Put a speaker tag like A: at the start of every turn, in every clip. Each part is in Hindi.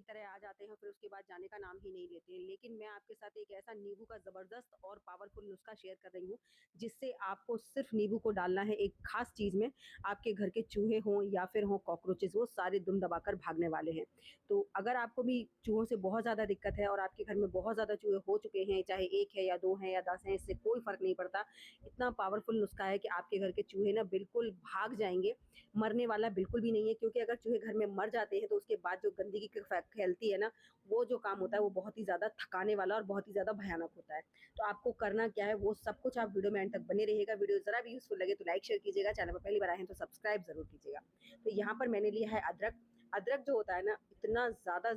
A: तरह आ जाते हैं, फिर उसके बाद जाने का नाम ही नहीं लेते हैं। लेकिन मैं आपके साथ एक ऐसा नींबू का ज़बरदस्त और पावरफुल नुस्ख़ा शेयर कर रही हूँ, जिससे आपको सिर्फ़ नींबू को डालना है एक ख़ास चीज़ में, आपके घर के चूहे हों या फिर हों कॉकरोचेज़, वो सारे दुम दबाकर भागने वाले हैं। तो अगर आपको भी चूहों से बहुत ज़्यादा दिक्कत है और आपके घर में बहुत ज़्यादा चूहे हो चुके हैं, चाहे 1 है या 2 हैं या 10 हैं, इससे कोई फ़र्क नहीं पड़ता। इतना पावरफुल नुस्ख़ा है कि आपके घर के चूहे ना बिल्कुल भाग जाएँगे, मरने वाला बिल्कुल भी नहीं है, क्योंकि अगर चूहे घर में मर जाते हैं तो उसके बाद जो गंदगी फैलती है ना, वो जो काम होता है वो बहुत ही ज़्यादा थकाने वाला और बहुत ही ज़्यादा भयानक होता है। तो आपको करना क्या है, वो सब कुछ आप वीडियो में एंड तक बने रहिएगा। वीडियो ज़रा भी यूज़फुल लगे तो लाइक शेयर कीजिएगा, चैनल पर पहली बार आए हैं तो सब्सक्राइब ज़रूर कीजिएगा। तो यहाँ पर मैंने लिया है अदरक। अदरक जो होता है ना, इतना ज़्यादा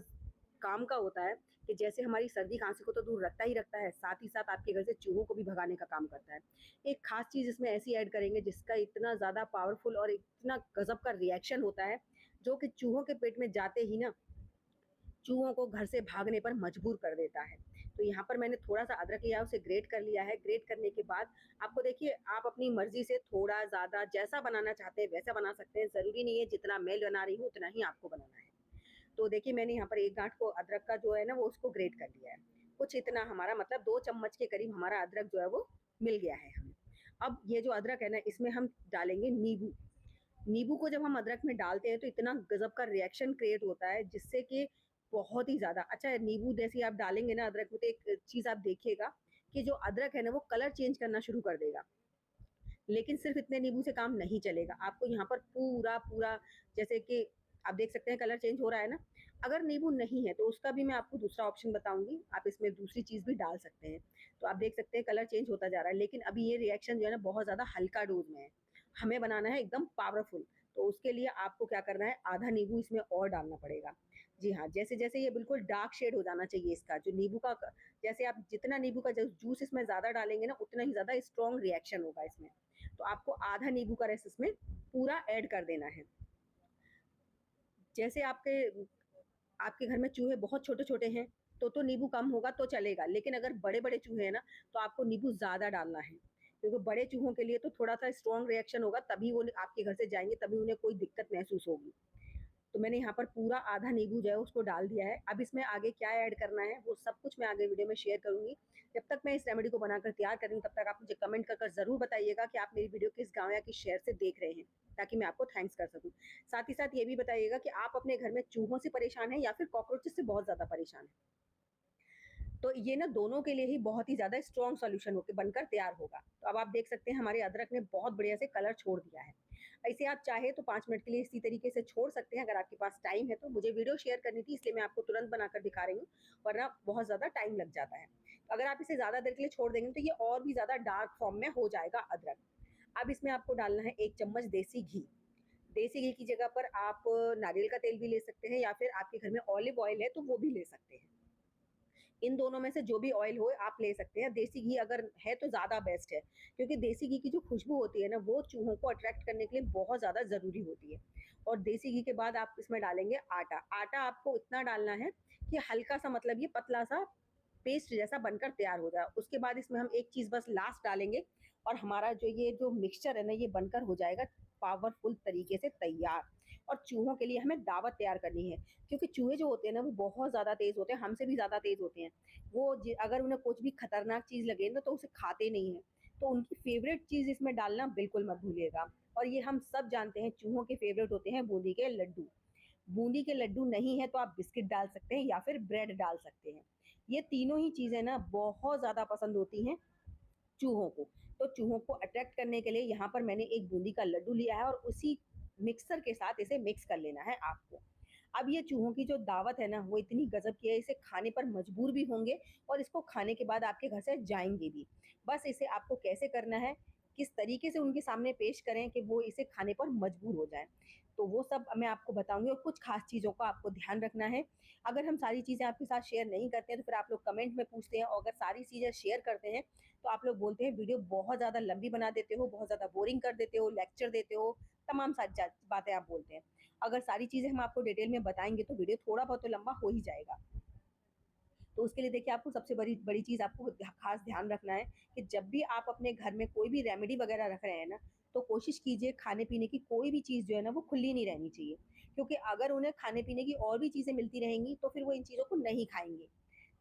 A: काम का होता है कि जैसे हमारी सर्दी खांसी को तो दूर रखता है, साथ ही साथ आपके घर से चूहों को भी भगाने का काम करता है। एक खास चीज़ इसमें ऐसी ऐड करेंगे जिसका इतना ज़्यादा पावरफुल और इतना गज़ब का रिएक्शन होता है, जो कि चूहों के पेट में जाते ही ना, चूहों को घर से भागने पर मजबूर कर देता है। तो यहाँ पर मैंने थोड़ा-सा अदरक लिया है, उसे ग्रेट कर लिया है। ग्रेट करने के बाद आपको देखिए, आप अपनी मर्ज़ी से थोड़ा ज़्यादा जैसा बनाना चाहते हैं वैसा बना सकते हैं। ज़रूरी नहीं है जितना मैं बना रही हूँ उतना ही आपको बनाना है। तो देखिए, मैंने यहाँ पर 1 गाँठ को अदरक का जो है ना, वो उसको ग्रेट कर लिया है। कुछ इतना हमारा मतलब 2 चम्मच के करीब हमारा अदरक जो है वो मिल गया है हमें। अब ये जो अदरक है ना, इसमें हम डालेंगे नींबू। नींबू को जब हम अदरक में डालते हैं तो इतना गज़ब का रिएक्शन क्रिएट होता है, जिससे कि बहुत ही ज़्यादा अच्छा नींबू जैसे ही आप डालेंगे ना अदरक में, तो एक चीज़ आप देखिएगा कि जो अदरक है ना, वो कलर चेंज करना शुरू कर देगा। लेकिन सिर्फ़ इतने नींबू से काम नहीं चलेगा। आपको यहाँ पर पूरा जैसे कि आप देख सकते हैं कलर चेंज हो रहा है ना? अगर नींबू नहीं है तो उसका भी मैं आपको दूसरा ऑप्शन बताऊँगी। आप इसमें दूसरी चीज़ भी डाल सकते हैं। तो आप देख सकते हैं कलर चेंज होता जा रहा है, लेकिन अभी ये रिएक्शन जो है ना, बहुत ज़्यादा हल्का डोज़ में है। हमें बनाना है एकदम पावरफुल। तो उसके लिए आपको क्या करना है, आधा नींबू इसमें और डालना पड़ेगा। जी हाँ, जैसे-जैसे ये बिल्कुल डार्क शेड हो जाना चाहिए इसका, जो नींबू का क जैसे आप जितना नींबू का जूस इसमें ज़्यादा डालेंगे ना, उतना ही ज़्यादा स्ट्रॉन्ग रिएक्शन होगा इसमें। तो आपको आधा नींबू का रस इसमें पूरा ऐड कर देना है। जैसे आपके घर में चूहे बहुत छोटे-छोटे हैं, तो नींबू कम होगा तो चलेगा, लेकिन अगर बड़े-बड़े चूहे हैं ना, तो आपको नींबू ज़्यादा डालना है। क्योंकि बड़े चूहों के लिए तो थोड़ा-सा स्ट्रॉन्ग रिएक्शन होगा, तभी वो आपके घर से जाएँगे, तभी उन्हें कोई दिक्कत महसूस होगी। तो मैंने यहाँ पर पूरा आधा नींबू जो है उसको डाल दिया है। अब इसमें आगे क्या ऐड करना है, वो सब कुछ मैं आगे वीडियो में शेयर करूँगी। जब तक मैं इस रेमेडी को बनाकर तैयार कर रही हूँ, तब तक आप मुझे कमेंट कर कर ज़रूर बताइएगा कि आप मेरी वीडियो किस गाँव या किस शहर से देख रहे हैं, ताकि मैं आपको थैंक्स कर सकूँ। साथ ही साथ ये भी बताइएगा कि आप अपने घर में चूहों से परेशान हैं या फिर कॉकरोचेस से बहुत ज़्यादा परेशान हैं। तो ये ना दोनों के लिए ही बहुत ही ज़्यादा स्ट्रॉन्ग सॉल्यूशन होके बनकर तैयार होगा। तो अब आप देख सकते हैं हमारे अदरक ने बहुत बढ़िया से कलर छोड़ दिया है। इसे आप चाहे तो 5 मिनट के लिए इसी तरीके से छोड़ सकते हैं, अगर आपके पास टाइम है तो। मुझे वीडियो शेयर करनी थी इसलिए मैं आपको तुरंत बनाकर दिखा रही हूँ, वरना बहुत ज़्यादा टाइम लग जाता है। तो अगर आप इसे ज़्यादा देर के लिए छोड़ देंगे तो ये और भी ज़्यादा डार्क फॉर्म में हो जाएगा अदरक। अब इसमें आपको डालना है 1 चम्मच देसी घी। देसी घी की जगह पर आप नारियल का तेल भी ले सकते हैं, या फिर आपके घर में ऑलिव ऑयल है तो वो भी ले सकते हैं। इन दोनों में से जो भी ऑयल हो आप ले सकते हैं। देसी घी अगर है तो ज़्यादा बेस्ट है, क्योंकि देसी घी की जो खुशबू होती है ना, वो चूहों को अट्रैक्ट करने के लिए बहुत ज़्यादा ज़रूरी होती है। और देसी घी के बाद आप इसमें डालेंगे आटा। आटा आपको इतना डालना है कि हल्का-सा, मतलब ये पतला-सा पेस्ट जैसा बनकर तैयार हो जाए। उसके बाद इसमें हम एक चीज़ बस लास्ट डालेंगे और हमारा जो मिक्सचर है ना, ये बनकर हो जाएगा पावरफुल तरीके से तैयार। और चूहों के लिए हमें दावत तैयार करनी है, क्योंकि चूहे जो होते हैं ना, वो बहुत ज़्यादा तेज़ होते हैं, हमसे भी ज़्यादा तेज़ होते हैं। वो अगर उन्हें कुछ भी खतरनाक चीज़ लगे ना, तो उसे खाते नहीं हैं। तो उनकी फ़ेवरेट चीज़ इसमें डालना बिल्कुल मत भूलिएगा। और ये हम सब जानते हैं, चूहों के फ़ेवरेट होते हैं बूंदी के लड्डू। बूंदी के लड्डू नहीं है तो आप बिस्किट डाल सकते हैं या फिर ब्रेड डाल सकते हैं। ये तीनों ही चीज़ें ना बहुत ज़्यादा पसंद होती हैं चूहों को। तो चूहों को अट्रैक्ट करने के लिए यहाँ पर मैंने एक बूंदी का लड्डू लिया है और उसी मिक्सर के साथ इसे मिक्स कर लेना है आपको। अब ये चूहों की जो दावत है ना, वो इतनी गज़ब की है, इसे खाने पर मजबूर भी होंगे और इसको खाने के बाद आपके घर से जाएँगे भी। बस इसे आपको कैसे करना है, किस तरीके से उनके सामने पेश करें कि वो इसे खाने पर मजबूर हो जाएँ। तो वो सब मैं आपको बताऊँगी, और कुछ ख़ास चीज़ों का आपको ध्यान रखना है। अगर हम सारी चीज़ें आपके साथ शेयर नहीं करते हैं तो फिर आप लोग कमेंट में पूछते हैं, और अगर सारी चीज़ें शेयर करते हैं तो आप लोग बोलते हैं वीडियो बहुत ज़्यादा लंबी बना देते हो, बहुत ज़्यादा बोरिंग कर देते हो, लेक्चर देते हो, तमाम सारी बातें आप बोलते हैं। अगर सारी चीज़ें हम आपको डिटेल में बताएँगे तो वीडियो थोड़ा बहुत तो लंबा हो ही जाएगा। तो उसके लिए देखिए, आपको सबसे बड़ी बड़ी चीज़ आपको खास ध्यान रखना है कि जब भी आप अपने घर में कोई भी रेमेडी वगैरह रख रहे हैं ना, तो कोशिश कीजिए खाने-पीने की कोई भी चीज़ जो है ना, वो खुली नहीं रहनी चाहिए। क्योंकि अगर उन्हें खाने-पीने की और भी चीज़ें मिलती रहेंगी, तो फिर वो इन चीज़ों को नहीं खाएँगे।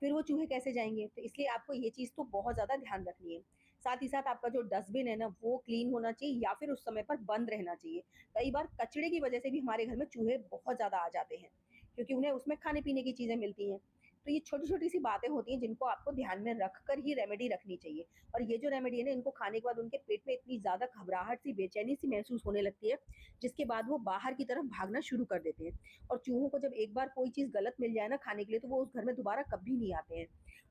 A: फिर वो चूहे कैसे जाएँगे? तो इसलिए आपको ये चीज़ तो बहुत ज़्यादा ध्यान रखनी है। साथ ही साथ आपका जो डस्टबिन है ना, वो क्लीन होना चाहिए या फिर उस समय पर बंद रहना चाहिए। कई बार कचड़े की वजह से भी हमारे घर में चूहे बहुत ज़्यादा आ जाते हैं, क्योंकि उन्हें उसमें खाने-पीने की चीज़ें मिलती हैं। तो ये छोटी-छोटी सी बातें होती हैं जिनको आपको ध्यान में रखकर ही रेमेडी रखनी चाहिए। और ये जो रेमेडी है ना, इनको खाने के बाद उनके पेट में इतनी ज़्यादा घबराहट सी, बेचैनी सी महसूस होने लगती है, जिसके बाद वो बाहर की तरफ भागना शुरू कर देते हैं। और चूहों को जब एक बार कोई चीज़ गलत मिल जाए ना खाने के लिए, तो वो उस घर में दोबारा कभी नहीं आते हैं।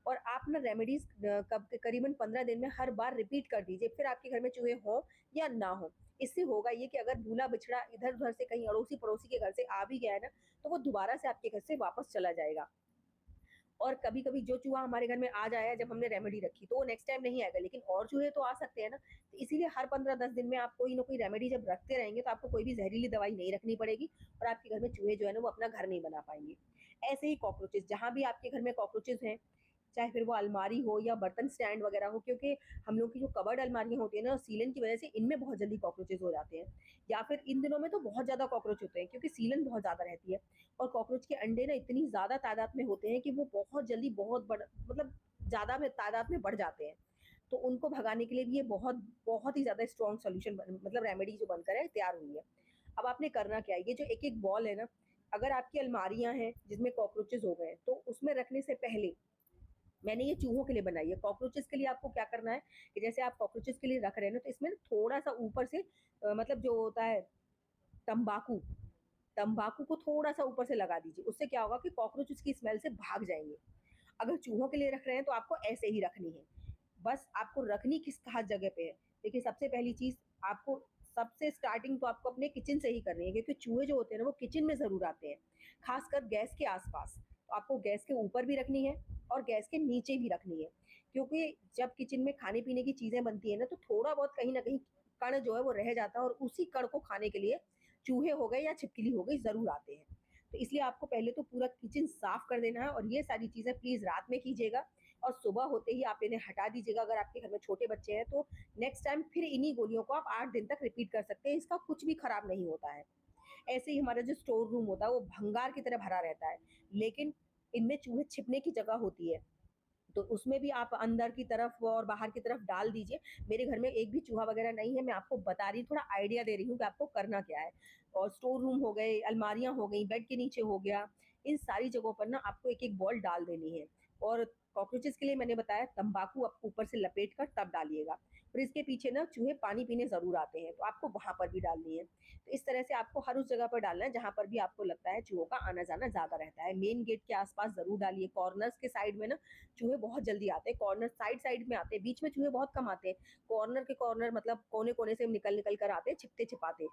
A: और आप ना रेमेडीज़ कब करीबन 15 दिन में हर बार रिपीट कर दीजिए, फिर आपके घर में चूहे हों या ना हों। इससे होगा ये कि अगर भूला-बिछड़ा इधर-उधर से कहीं अड़ोसी-पड़ोसी के घर से आ भी गया है ना, तो वो दोबारा से आपके घर से वापस चला जाएगा। और कभी-कभी जो चूहा हमारे घर में आ जाया जब हमने रेमेडी रखी, तो वो नेक्स्ट टाइम नहीं आएगा, लेकिन और चूहे तो आ सकते हैं ना। तो इसीलिए हर 15-10 दिन में आप कोई ना कोई रेमेडी जब रखते रहेंगे, तो आपको कोई भी ज़हरीली दवाई नहीं रखनी पड़ेगी और आपके घर में चूहे जो है ना, वो अपना घर नहीं बना पाएँगे। ऐसे ही कॉकरोचेज़, जहाँ भी आपके घर में कॉकरोचेज़ हैं, चाहे फिर वो अलमारी हो या बर्तन स्टैंड वगैरह हो, क्योंकि हम लोग की जो कबर्ड अलमारियाँ होती हैं ना, सीलन की वजह से इनमें बहुत जल्दी कॉकरोचेज़ हो जाते हैं। या फिर इन दिनों में तो बहुत ज़्यादा कॉकरोच होते हैं, क्योंकि सीलन बहुत ज़्यादा रहती है। और कॉकरोच के अंडे ना इतनी ज़्यादा तादाद में होते हैं कि वो बहुत जल्दी बहुत बड़ मतलब ज़्यादा में तादाद में बढ़ जाते हैं। तो उनको भगाने के लिए भी ये बहुत बहुत ही ज़्यादा स्ट्रॉन्ग सॉल्यूशन बन मतलब रेमेडी जो बनकर है तैयार हुई है। अब आपने करना क्या है, ये जो एक-एक बॉल है ना, अगर आपकी अलमारियाँ हैं जिसमें कॉकरोचेज़ हो गए हैं, तो उसमें रखने से पहले मैंने ये चूहों के लिए बनाई है। कॉकरोचेज़ के लिए आपको क्या करना है कि जैसे आप कॉकरोचेज़ के लिए रख रहे हैं ना, तो इसमें थोड़ा-सा ऊपर से मतलब जो होता है तम्बाकू तम्बाकू को थोड़ा-सा ऊपर से लगा दीजिए। उससे क्या होगा कि कॉकरोच उसकी स्मेल से भाग जाएँगे। अगर चूहों के लिए रख रहे हैं तो आपको ऐसे ही रखनी है। बस आपको रखनी किस खास जगह पे है। देखिए, सबसे पहली चीज़ आपको सबसे स्टार्टिंग तो आपको अपने किचन से ही करनी है, क्योंकि चूहे जो होते हैं ना, वो किचन में ज़रूर आते हैं, खासकर गैस के आस-पास। तो आपको गैस के ऊपर भी रखनी है और गैस के नीचे भी रखनी है। क्योंकि जब किचन में खाने-पीने की चीज़ें बनती हैं ना, तो थोड़ा बहुत कहीं न कहीं कण जो है वो रह जाता है और उसी कण को खाने के लिए चूहे हो गए या छिपकली हो गई ज़रूर आते हैं। तो इसलिए आपको पहले तो पूरा किचन साफ कर देना है और ये सारी चीज़ें प्लीज़ रात में कीजिएगा और सुबह होते ही आप इन्हें हटा दीजिएगा। अगर आपके घर में छोटे बच्चे हैं तो नेक्स्ट टाइम फिर इन्हीं गोलियों को आप 8 दिन तक रिपीट कर सकते हैं, इसका कुछ भी खराब नहीं होता है। ऐसे ही हमारा जो स्टोर रूम होता है वो भंगार की तरह भरा रहता है, लेकिन इनमें चूहे छिपने की जगह होती है। तो उसमें भी आप अंदर की तरफ और बाहर की तरफ डाल दीजिए। मेरे घर में एक भी चूहा वगैरह नहीं है, मैं आपको बता रही हूँ, थोड़ा आइडिया दे रही हूँ कि आपको करना क्या है। और स्टोर रूम हो गए, अलमारियाँ हो गई, बेड के नीचे हो गया, इन सारी जगहों पर ना आपको एक-एक बॉल डाल देनी है। और कॉकरोचेज़ के लिए मैंने बताया तम्बाकू आप ऊपर से लपेट कर तब डालिएगा। और इसके पीछे ना चूहे पानी पीने ज़रूर आते हैं, तो आपको वहाँ पर भी डालनी है। तो इस तरह से आपको हर उस जगह पर डालना है जहाँ पर भी आपको लगता है चूहों का आना-जाना ज़्यादा रहता है। मेन गेट के आस-पास ज़रूर डालिए, कॉर्नर्स के साइड में ना चूहे बहुत जल्दी आते हैं, कॉर्नर साइड-साइड में आते हैं, बीच में चूहे बहुत कम आते हैं। कॉर्नर के कॉर्नर मतलब कोने-कोने से निकल-निकल कर आते हैं, छिपते-छिपाते।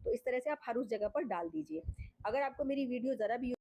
A: तो इस तरह से आप हर उस जगह पर डाल दीजिए। अगर आपको मेरी वीडियो ज़रा भी